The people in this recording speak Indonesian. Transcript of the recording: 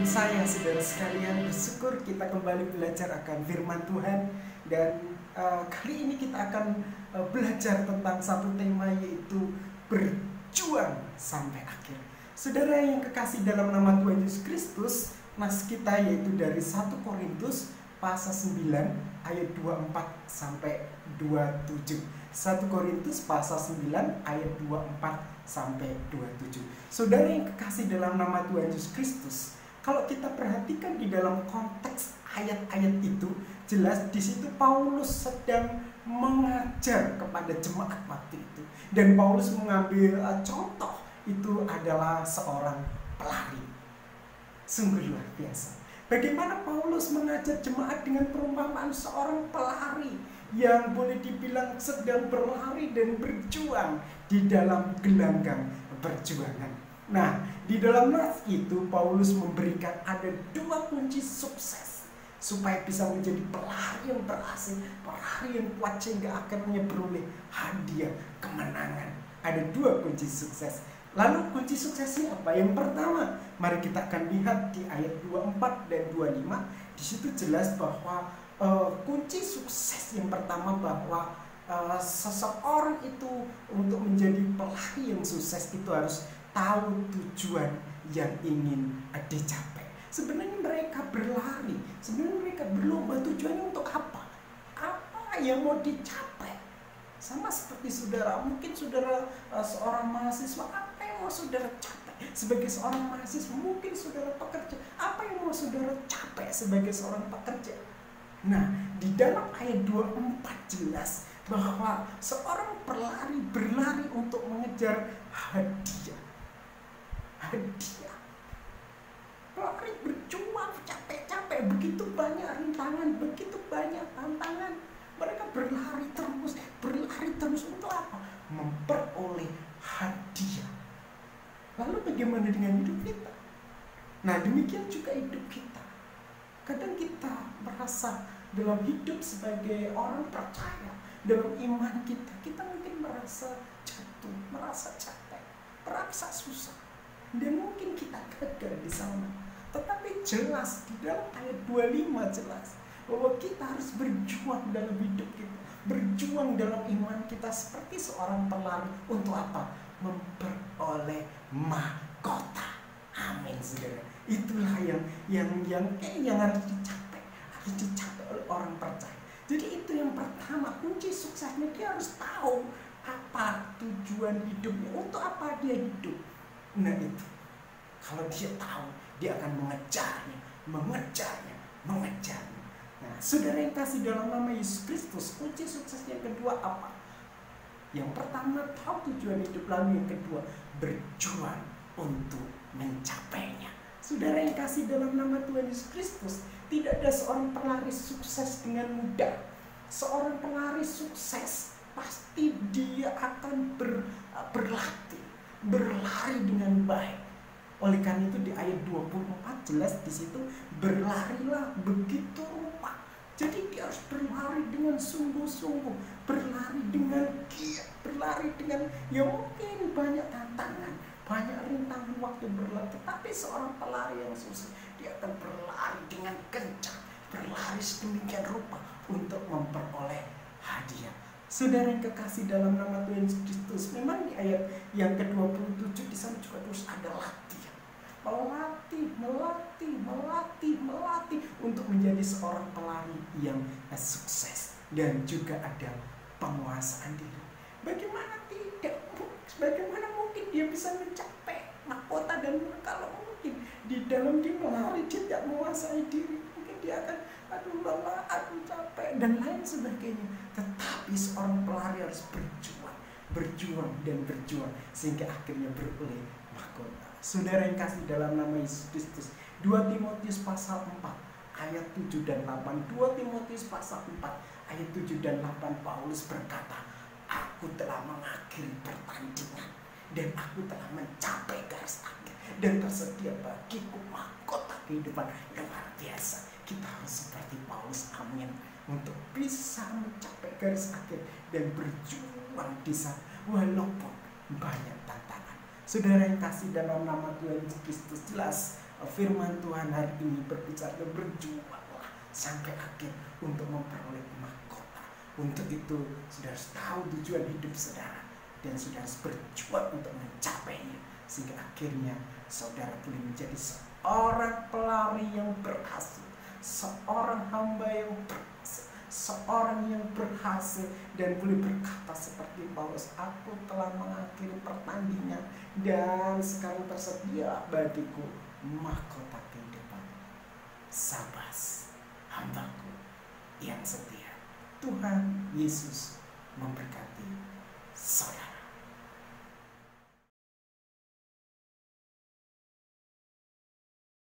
saya, saudara sekalian, bersyukur kita kembali belajar akan firman Tuhan. Dan kali ini kita akan belajar tentang satu tema, yaitu berjuang sampai akhir. Saudara yang kekasih dalam nama Tuhan Yesus Kristus, nas kita yaitu dari 1 Korintus pasal 9 ayat 24 sampai 27. 1 Korintus pasal 9 ayat 24 sampai 27. Saudara yang kekasih dalam nama Tuhan Yesus Kristus, kalau kita perhatikan di dalam konteks ayat-ayat itu, jelas di situ Paulus sedang mengajar kepada jemaat waktu itu. Dan Paulus mengambil contoh itu adalah seorang pelari. Sungguh luar biasa. Bagaimana Paulus mengajar jemaat dengan perumpamaan seorang pelari yang boleh dibilang sedang berlari dan berjuang di dalam gelanggang perjuangan. Nah, di dalam nas itu Paulus memberikan ada 2 kunci sukses supaya bisa menjadi pelari yang berhasil, pelari yang kuat sehingga akhirnya beroleh hadiah kemenangan. Ada 2 kunci sukses. Lalu kunci suksesnya apa? Yang pertama, mari kita akan lihat di ayat 24 dan 25. Di situ jelas bahwa kunci sukses yang pertama bahwa seseorang itu untuk menjadi pelari yang sukses itu harus tahu tujuan yang ingin dicapai. Sebenarnya mereka berlari, sebenarnya mereka berlomba, tujuannya untuk apa? Apa yang mau dicapai? Sama seperti saudara, mungkin saudara seorang mahasiswa, apa yang mau saudara capai sebagai seorang mahasiswa? Mungkin saudara pekerja, apa yang mau saudara capai sebagai seorang pekerja? Nah, di dalam ayat 24 jelas bahwa seorang pelari berlari untuk mengejar hadiah. Hadiah. Pelari berjuang capek-capek, begitu banyak rintangan, begitu banyak tantangan. Mereka berlari terus untuk apa? Memperoleh hadiah. Lalu bagaimana dengan hidup kita? Nah, demikian juga hidup kita. Kadang kita merasa dalam hidup sebagai orang percaya, dalam iman kita mungkin merasa jatuh, merasa capek, merasa susah. Dan mungkin kita gagal di sana. Tetapi jelas di dalam ayat 25 jelas bahwa kita harus berjuang dalam hidup kita, berjuang dalam iman kita seperti seorang pelari untuk apa? Memperoleh mahkota. Amin, saudara. Itulah yang harus dicapai oleh orang percaya. Jadi itu yang pertama, kunci suksesnya, dia harus tahu apa tujuan hidupnya, untuk apa dia hidup. Nah itu, kalau dia tahu, dia akan mengejarnya. Nah, saudara yang kasih dalam nama Yesus Kristus, kunci sukses yang kedua apa? Yang pertama, tahu tujuan hidup, lalu yang kedua, berjuang untuk mencapainya. Saudara yang kasih dalam nama Tuhan Yesus Kristus, tidak ada seorang pelari sukses dengan mudah. Seorang pelari sukses pasti dia akan berlatih, berlari dengan baik. Oleh karena itu di ayat 24 jelas di situ, berlarilah begitu rupa. Jadi dia harus berlari dengan sungguh-sungguh, berlari dengan giat, berlari dengan mungkin banyak tantangan, banyak rintangan waktu berlari. Tetapi seorang pelari yang sukses, dia akan berlari dengan kencang, berlari sedemikian rupa untuk memperoleh hadiah. Saudara yang kekasih dalam nama Tuhan Yesus Kristus, memang di ayat yang ke-27 di sana juga terus ada latihan. Melatih untuk menjadi seorang pelari yang sukses. Dan juga ada penguasaan diri. Bagaimana mungkin dia bisa mencapai mahkota, dan kalau mungkin di dalam dia melari dia tidak menguasai diri, mungkin dia akan lelah, capek dan lain sebagainya. Tetapi seorang pelari harus berjuang sehingga akhirnya beroleh mahkota. Saudara yang kasih dalam nama Yesus Kristus, 2 Timotius pasal 4 ayat 7 dan 8. 2 Timotius pasal 4 ayat 7 dan 8, Paulus berkata, aku telah mengakhiri pertandingan dan aku telah mencapai garis akhir, dan tersedia bagiku mahkota kehidupan luar biasa. Kita harus seperti Paulus, amin, untuk bisa mencapai garis akhir dan berjuang di sana walaupun banyak tantangan. Saudara yang kasih dalam nama Tuhan Yesus Kristus, jelas firman Tuhan hari ini berbicara, berjuanglah sampai akhir untuk memperoleh mahkota. Untuk itu saudara harus tahu tujuan hidup saudara, dan saudara harus berjuang untuk mencapainya, sehingga akhirnya saudara boleh menjadi seorang pelari yang berhasil, seorang hamba yang berhasil, seorang yang berhasil, dan boleh berkata seperti Paulus, aku telah mengakhiri pertandingan dan sekarang tersedia bagiku mahkota kehidupan. Sabas hambaku yang setia. Tuhan Yesus memberkati saudara.